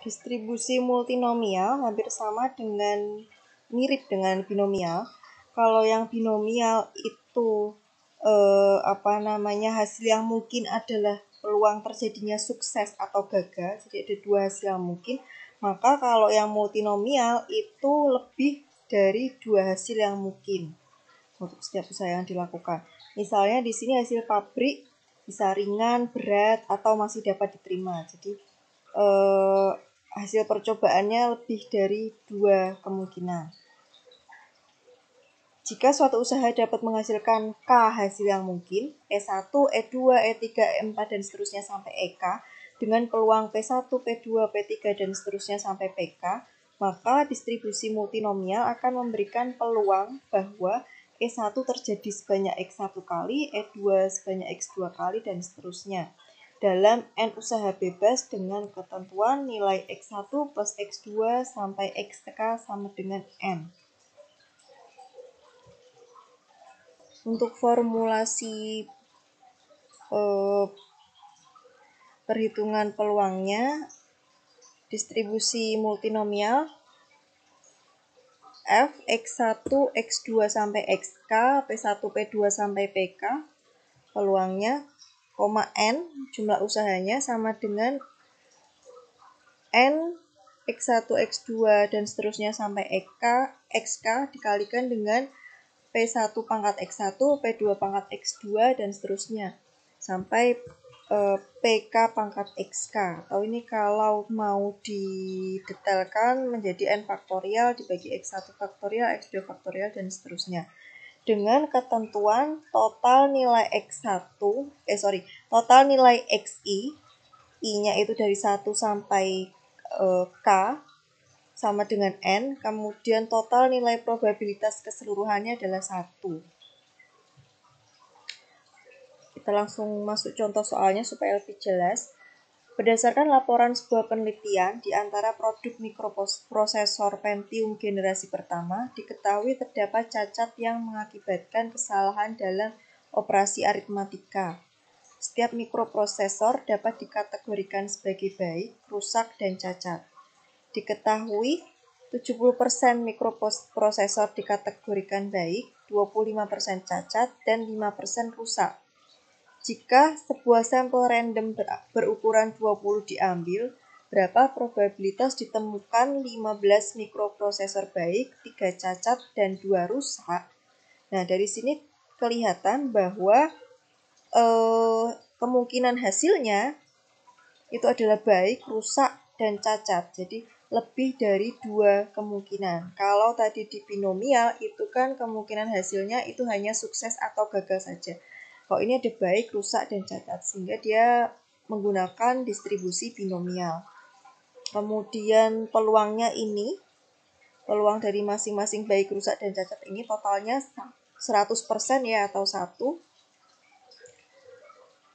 Distribusi multinomial hampir sama dengan mirip dengan binomial. Kalau yang binomial itu hasil yang mungkin adalah peluang terjadinya sukses atau gagal, jadi ada dua hasil yang mungkin. Maka kalau yang multinomial itu lebih dari dua hasil yang mungkin untuk setiap usaha yang dilakukan. Misalnya di sini hasil pabrik bisa ringan, berat, atau masih dapat diterima. Jadi hasil percobaannya lebih dari dua kemungkinan. Jika suatu usaha dapat menghasilkan K hasil yang mungkin, E1, E2, E3, E4, dan seterusnya sampai EK, dengan peluang P1, P2, P3, dan seterusnya sampai PK, maka distribusi multinomial akan memberikan peluang bahwa E1 terjadi sebanyak X1 kali, E2 sebanyak X2 kali, dan seterusnya. Dalam N usaha bebas dengan ketentuan nilai X1 plus X2 sampai XK sama dengan N. Untuk formulasi perhitungan peluangnya, distribusi multinomial F, X1, X2 sampai XK, P1, P2 sampai PK, peluangnya, N, jumlah usahanya sama dengan N, X1, X2, dan seterusnya sampai XK dikalikan dengan P1 pangkat X1, P2 pangkat X2, dan seterusnya sampai PK pangkat XK. Atau ini kalau mau didetailkan menjadi N faktorial dibagi X1 faktorial, X2 faktorial, dan seterusnya. Dengan ketentuan total nilai total nilai XI, I-nya itu dari 1 sampai K, sama dengan N, kemudian total nilai probabilitas keseluruhannya adalah 1. Kita langsung masuk contoh soalnya supaya lebih jelas. Berdasarkan laporan sebuah penelitian, di antara produk mikroprosesor Pentium generasi pertama, diketahui terdapat cacat yang mengakibatkan kesalahan dalam operasi aritmatika. Setiap mikroprosesor dapat dikategorikan sebagai baik, rusak, dan cacat. Diketahui 70% mikroprosesor dikategorikan baik, 25% cacat, dan 5% rusak. Jika sebuah sampel random berukuran 20 diambil, berapa probabilitas ditemukan 15 mikroprosesor baik, 3 cacat, dan 2 rusak? Nah, dari sini kelihatan bahwa kemungkinan hasilnya itu adalah baik, rusak, dan cacat. Jadi lebih dari dua kemungkinan. Kalau tadi di binomial itu kan kemungkinan hasilnya itu hanya sukses atau gagal saja. Kalau ini ada baik, rusak, dan cacat, sehingga dia menggunakan distribusi binomial. Kemudian peluangnya ini, peluang dari masing-masing baik, rusak, dan cacat ini totalnya 100% ya atau 1.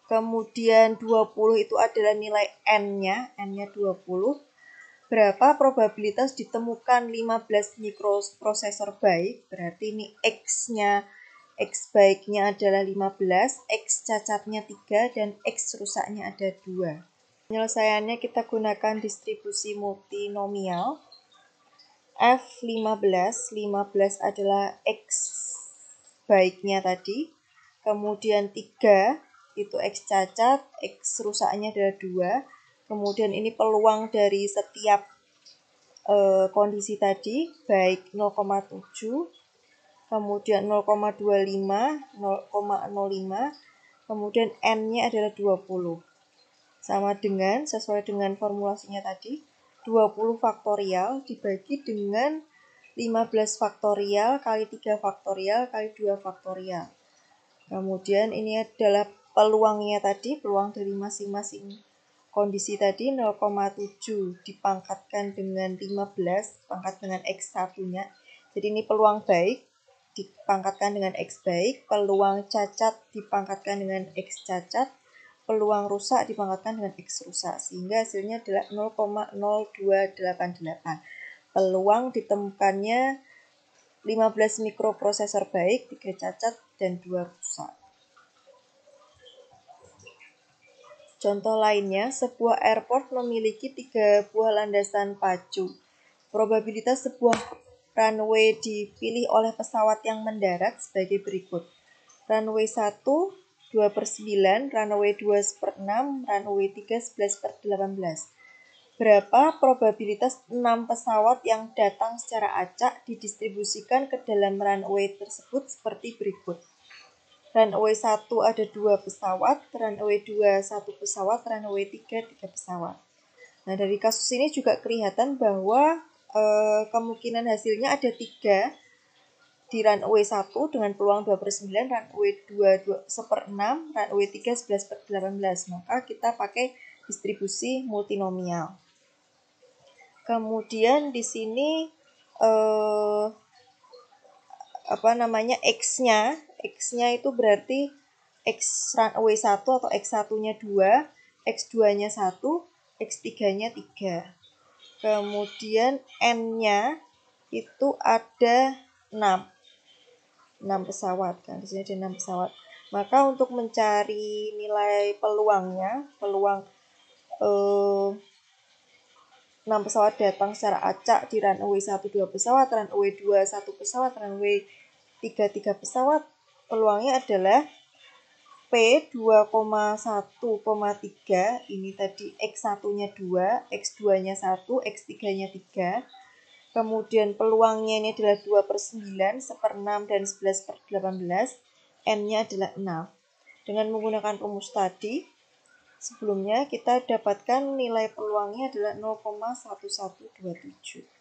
Kemudian 20 itu adalah nilai N-nya 20. Berapa probabilitas ditemukan 15 mikroprosesor baik, berarti ini X-nya, X baiknya adalah 15, X cacatnya 3, dan X rusaknya ada 2. Penyelesaiannya kita gunakan distribusi multinomial. F15, 15 adalah X baiknya tadi, kemudian 3 itu X cacat, X rusaknya adalah 2. Kemudian ini peluang dari setiap kondisi tadi, baik 0,7, kemudian 0,25, 0,05, kemudian N-nya adalah 20. Sama dengan, sesuai dengan formulasinya tadi, 20 faktorial dibagi dengan 15 faktorial kali 3 faktorial kali 2 faktorial. Kemudian ini adalah peluangnya tadi, peluang dari masing-masing kondisi tadi 0,7 dipangkatkan dengan 15, pangkat dengan X1-nya. Jadi ini peluang baik dipangkatkan dengan X baik, peluang cacat dipangkatkan dengan X cacat, peluang rusak dipangkatkan dengan X rusak, sehingga hasilnya adalah 0,0288. Peluang ditemukannya 15 mikroprosesor baik, 3 cacat, dan 2 rusak. Contoh lainnya, sebuah airport memiliki 3 buah landasan pacu. Probabilitas sebuah runway dipilih oleh pesawat yang mendarat sebagai berikut. Runway 1, 2/9, runway 2 1/6, runway 3, 11/18. Berapa probabilitas 6 pesawat yang datang secara acak didistribusikan ke dalam runway tersebut seperti berikut. Runway 1 ada 2 pesawat, runway 2 1 pesawat, runway 3 3 pesawat. Nah, dari kasus ini juga kelihatan bahwa kemungkinan hasilnya ada 3 di runway 1 dengan peluang 2/9, runway 2 1/6, runway 3 11/18. Maka kita pakai distribusi multinomial. Kemudian di sini X-nya itu berarti X runway 1 atau X1-nya 2, X2-nya 1, X3-nya 3. Kemudian N-nya itu ada 6. 6 pesawat kan. Di sini ada 6 pesawat. Maka untuk mencari nilai peluangnya, peluang 6 pesawat datang secara acak di runway 1 2 pesawat, runway 2 1 pesawat, runway 3 3 pesawat, peluangnya adalah P 2,1,3, ini tadi X1-nya 2, X2-nya 1, X3-nya 3. Kemudian peluangnya ini adalah 2/9, 1/6, dan 11/18. N-nya adalah 6. Dengan menggunakan rumus tadi, sebelumnya kita dapatkan nilai peluangnya adalah 0,1127.